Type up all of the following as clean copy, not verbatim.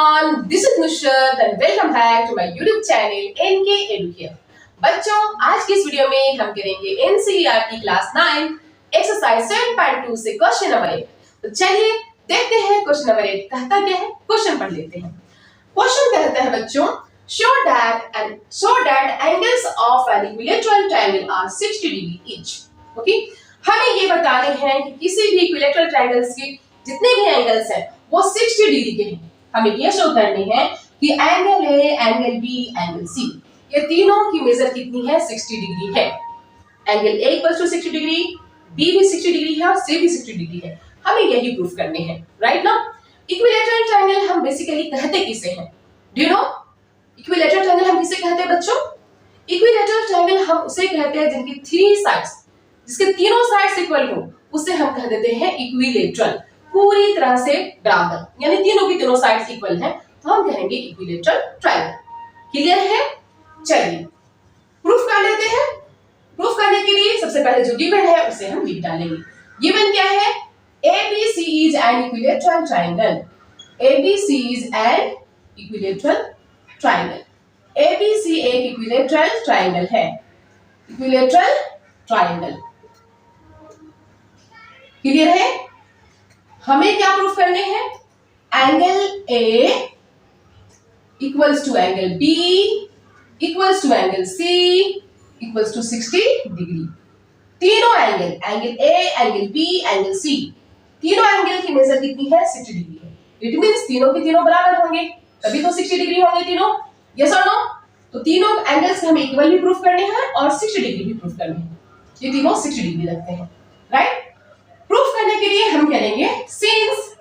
everyone, this is Nusrat and welcome back to my YouTube channel NK Educare। बच्चों, आज की इस video में हम करेंगे NCERT क्लास 9 एक्सरसाइज 7.2 से क्वेश्चन नंबर 8। तो चलिए देखते हैं क्वेश्चन नंबर 8 कहता क्या है। क्वेश्चन पढ़ लेते हैं। क्वेश्चन कहता है बच्चों, show that angles of an equilateral triangle are 60 degree each। Okay, हमें ये बताने हैं कि किसी भी इक्विलेटरल ट्रायंगल्स के जितने भी एंगल्स हैं वो 60 डिग्री के हैं। हमें ये शो करने हैं कि angle A, angle B, angle C, ये तीनों की मेजर कितनी है, 60 डिग्री है। Angle A equals to 60 degree, B भी 60 डिग्री है और सी भी 60 डिग्री है। हमें यही प्रूफ करने हैं, राइट ना। इक्विलेटरल ट्रायंगल हम बेसिकली कहते किसे हैं, do you know? Equilateral triangle हम किसे कहते हैं बच्चों? इक्विलेटरल ट्रायंगल हम उसे कहते हैं जिनकी 3 साइड्स, जिसके तीनों साइड्स इक्वल हो, उसे हम कह देते हैं इक्विलेटरल। पूरी तरह से बराबर, यानी तीनों की तीनों साइड्स इक्वल हैं, तो हम कहेंगे इक्विलेटरल ट्रायंगल। क्लियर है? चलिए प्रूफ कर लेते हैं। प्रूफ करने के लिए सबसे पहले जो गिवन है उसे हम लिख डालेंगे। गिवन क्या है? ABC is an equilateral triangle। ABC is an equilateral triangle। ABC एक इक्विलेटरल ट्रायंगल है। इक्विलेटरल ट्रायंगल क्लियर है? हमें क्या प्रूफ करने हैं? Angle A equals to angle B equals to angle C equals to 60 degree. तीनों angle, angle A, angle B, angle C, तीनों angle की मेजर कितनी है? 60 डिग्री है। इट मींस तीनों के तीनों बराबर होंगे, तभी तो 60 डिग्री होंगे तीनों। यस और नो? तो तीनों एंगल्स हमें इक्वल भी प्रूफ करने हैं और 60 डिग्री भी प्रूफ करने हैं। ये तीनों 60 डिग्री रखते हैं, राइट। प्रूफ करने के लिए हम करेंगे सिंस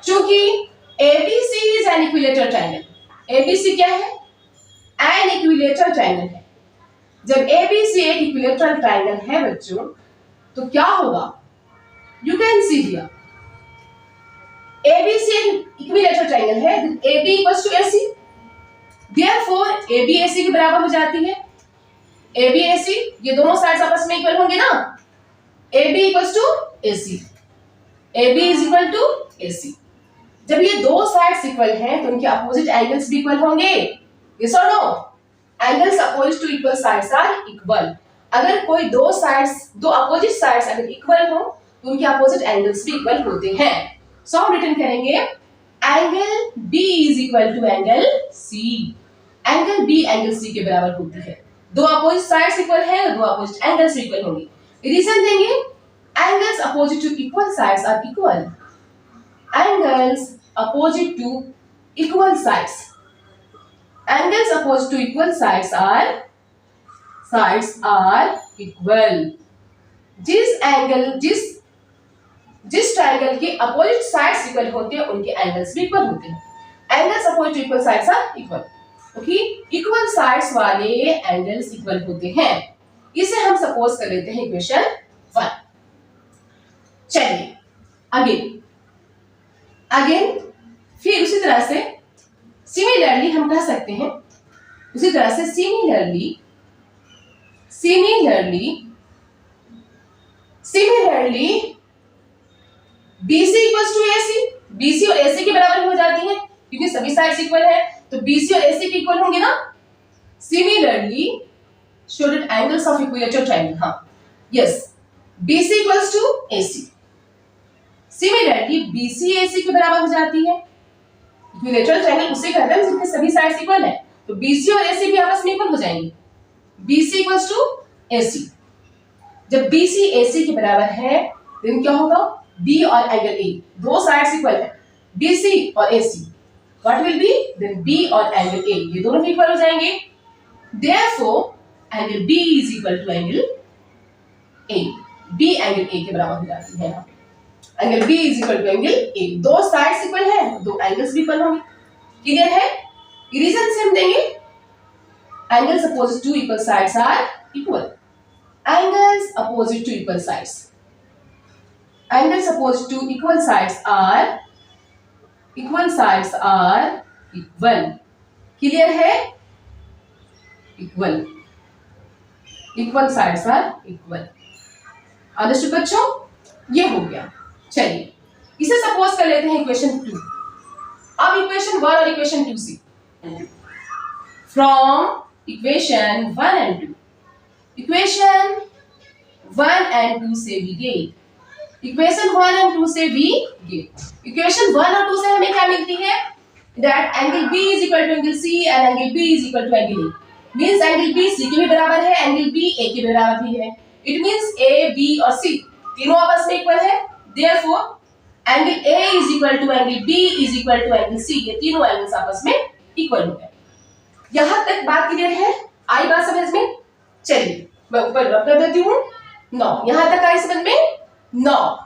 चूंकि ABC is an equilateral triangle। ABC क्या है? एन इक्विलेटरल ट्रायंगल है। जब ABC एक इक्विलेटरल ट्रायंगल है बच्चों, तो क्या होगा? You can see here, ABC एक इक्विलेटरल ट्रायंगल है, AB equals to AC, therefore AB AC के बराबर हो जाती है। AB AC ये दोनों साइड्स आपस में इक्वल होंगे ना। AB equals to AC, AB is equal to AC। जब ये दो साइड्स इक्वल हैं, तो उनके अपोजिट एंगल्स भी इक्वल होंगे। यस और no? Angles opposite to equal sides are equal. अगर कोई दो अपोजिट साइड्स अगर इक्वल हो, तो उनके अपोजिट एंगल्स भी इक्वल होते हैं। सो हम रिटर्न करेंगे angle B is equal to angle C। Angle B angle C के बराबर होती है। दो अपोजिट साइड्स इक्वल है, दो अपोजिट एंगल्स इक्वल होंगे। रीजन देंगे, angles opposite to equal sides are equal. Angles opposite to equal sides, angles opposite to equal sides are equal. जिस ट्रायंगल के अपोजिट साइड्स इक्वल होते हैं, उनके एंगल्स भी इक्वल होते हैं। Angles opposite to equal sides are equal. Okay, equal sides वाले angles equal होते हैं। इसे हम सपोज कर लेते हैं इक्वेशन 1। चलिए अगेन फिर उसी तरह से सिमिलरली हम कह सकते हैं, उसी तरह से similarly BC equals to AC। BC और AC के बराबर हो जाती है क्योंकि सभी साइड्स इक्वल है, तो BC और AC के इक्वल होंगे ना। Similarly show that angles of equilateral triangle, हाँ yes, BC equals to AC। Similarly BC AC के बराबर हो जाती है। इक्विलेटरल ट्रायंगल उसे कहते हैं जिनके सभी साइड्स इक्वल है, तो BC और AC भी आपस में इक्वल हो जाएंगे। BC equals to AC। जब BC AC के बराबर है, then क्या होगा? B और एंगल A दो साइड्स इक्वल है, BC और AC, what will be? Then B और एंगल A ये दोनों भी इक्वल हो जाएंगे। Therefore angle B is equal to angle A। B angle A के बराबर हो जाती है। Angle B is equal to angle A। दो साइड्स इक्वल है, दो एंगल्स भी इक्वल होंगे। क्लियर है? रीजन से हम देंगे angles opposite to equal sides are equal. Angles opposite to equal sides, angles opposite to equal sides are equal. Clear है? Equal sides are equal. Understood बच्चों? ये हो गया। चलिए इसे सपोज कर लेते हैं इक्वेशन 2। अब इक्वेशन 1 और इक्वेशन 2 से, from equation 1 and 2, equation 1 and 2 से वी गेट, इक्वेशन 1 एंड 2 से वी गेट, इक्वेशन 1 और 2 से हमें क्या मिलती है, that angle B is equal to angle C and angle B is equal to angle A. Means angle B C के भी बराबर है, angle B A के बराबर भी है. It means A, B और C तीनों आपस में इक्वल है. Therefore, angle A is equal to angle B is equal to angle C. ये तीनों एंगल्स आपस में इक्वल हो गए. यहाँ तक बात क्लियर है? आई बात समझ में? चलिए मैं ऊपर रख कर देती हूँ. 9 यहाँ तक आई समझ में? 9.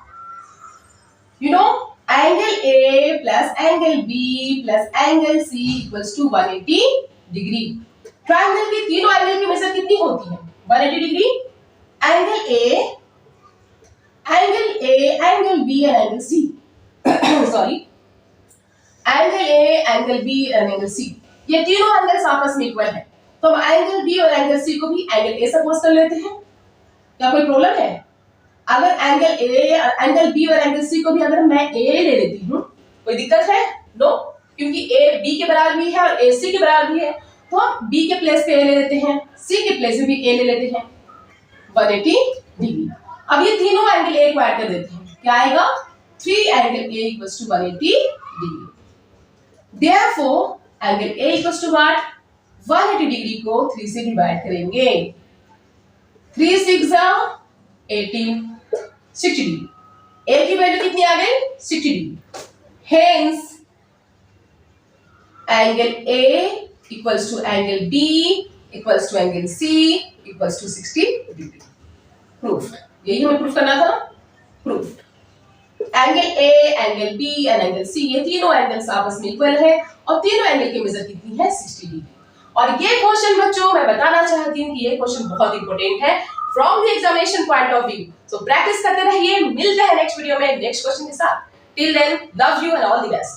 You know, angle A plus angle B plus angle C equals to 180 degree. Triangle की तीनों एंगल की मेजर कितनी होती है? 180 degree. Angle A, angle B और angle C. Sorry, angle A, angle B और एंगल C ये तीनों एंगल्स आपस में इक्वल है. तो हम एंगल B और एंगल C को भी एंगल A सपोज कर लेते हैं. क्या कोई प्रॉब्लम है? अगर एंगल B और एंगल C को भी अगर मैं A ले लेती हूँ, कोई दिक्कत है? नो, क्योंकि A B के बराबर भी है और A C के बराबर भी है. तो हम B के प्लेस पे A ले लेते हैं, C के प्लेस पे भी A ले लेते हैं. 180 डिग्री. अब ये तीनों एंगल A को ऐड कर देते हैं. क्या आएगा? 3 angle A equals to 180 degree. Therefore, angle A equals to what? 180 degree को 3 से डिवाइड करेंगे. 3 6 18, 60 डिग्री. A की वैल्यू कितनी आ गई? 60 degree. Hence, angle A equals to angle B equals to angle C equals to 60 degree. Proved. यही हमें proof करना था. Proved. Angle A, angle B और एंगल C ये तीनों एंगल्स आपस में इक्वल है और तीनों एंगल की मेजर कितनी है? 60 डिग्री. और ये क्वेश्चन बच्चों मैं बताना चाहती हूँ कि ये क्वेश्चन बहुत इंपॉर्टेंट है from the examination point of view. So practice करते रहिए. मिलते हैं नेक्स्ट वीडियो में नेक्स्ट क्वेश्चन के साथ. Till then, love you and all the best.